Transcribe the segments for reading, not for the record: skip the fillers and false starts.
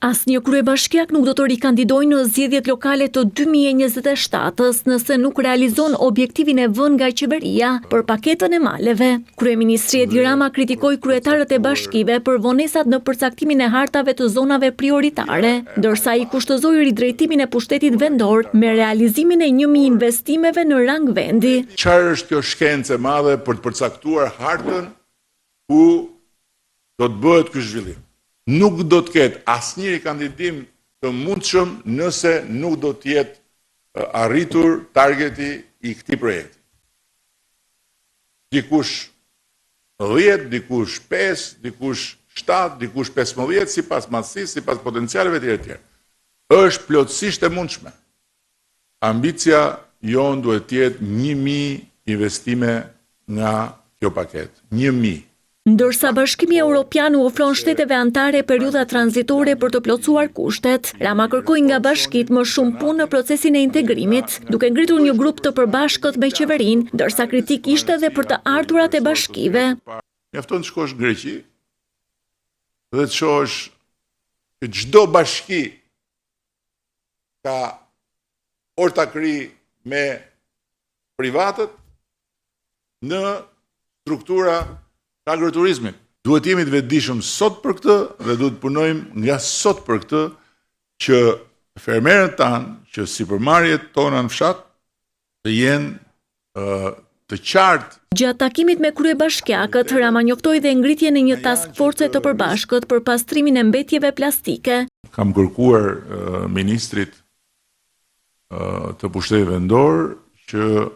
Asnjë kryebashkiak nuk do të rikandidojë në zgjedhjet lokale të 2027-s nëse nuk realizon objektivin e vënë nga qeveria për paketën e maleve. Kryeministri Edi Rama kritikoi kryetarët e bashkive për vonesat në përcaktimin e hartave të zonave prioritare, ndërsa i kushtozoi ridrejtimin e pushtetit vendor me realizimin e 1000 investimeve në rang vendi. Çfarë është kjo shkencë e madhe për të përcaktuar hartën ku do të bëhet ky zhvillim? Nuk do të ketë asnjëri kandidim të mundshëm nëse nuk do të jetë arritur targeti i këtij projekti. Dikush 10, dikush 5, dikush 7, dikush 15, sipas madhësisë, sipas potencialeve të tjerë. Është plotësisht e mundshme. Ambicia jonë duhet të jetë 1000 investime nga kjo paketë. 1000. Ndërsa Bashkimi Evropian u ofron shteteve anëtare periudha tranzitore për të plotësuar kushtet, Rama kërkoi nga bashkitë më shumë punë në procesin e integrimit, duke ngritur një grup të përbashkët me qeverinë, ndërsa kritik ishte edhe për të ardhurat e bashkive. Mjafton të shkosh në Greqi dhe të shohësh që çdo bashki ka ortakëri me privatët në struktura agroturizmit. Duhet jemi të vetëdijshëm sot për këtë dhe duhet të punojmë nga sot për këtë që fermerët tanë, që sipërmarrjet tona në fshat të jenë të qartë. Gjatë takimit me kryebashkiakët, Rama njoftoi dhe ngritjen e një task force të përbashkët për pastrimin e mbetjeve plastike. Kam kërkuar ministrit të pushtetit vendor që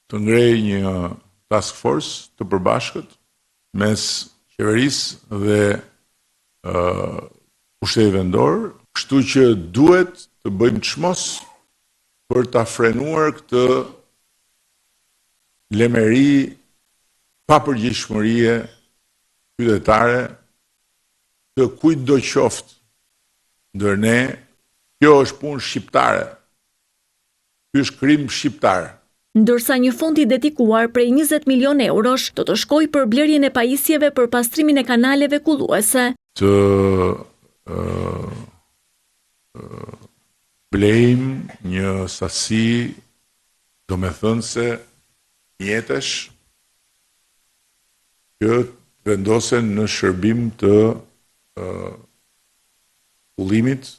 të ngrej një task force të përbashkët mes qeverisë dhe pushtetit vendor, kështu që duhet të bëjmë çmos për ta frenuar këtë lemeri papërgjegjshmërie qytetare të kujtdo qoftë ndër ne. Kjo është punë shqiptare. Ky është krim shqiptar. Ndërsa një fond i dedikuar prej 20 milion eurosh do të shkojë për blerjen e pajisjeve për pastrimin e kanaleve kulluese. Të blejmë një sasi domethënëse mjetesh që vendosen në shërbim të ullimit,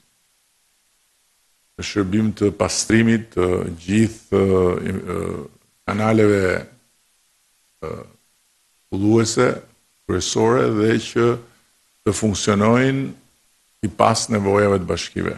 në shërbim të pastrimit të gjithë kanaleve kulluese, kryesore dhe që të funksionojnë sipas nevojave të bashkive.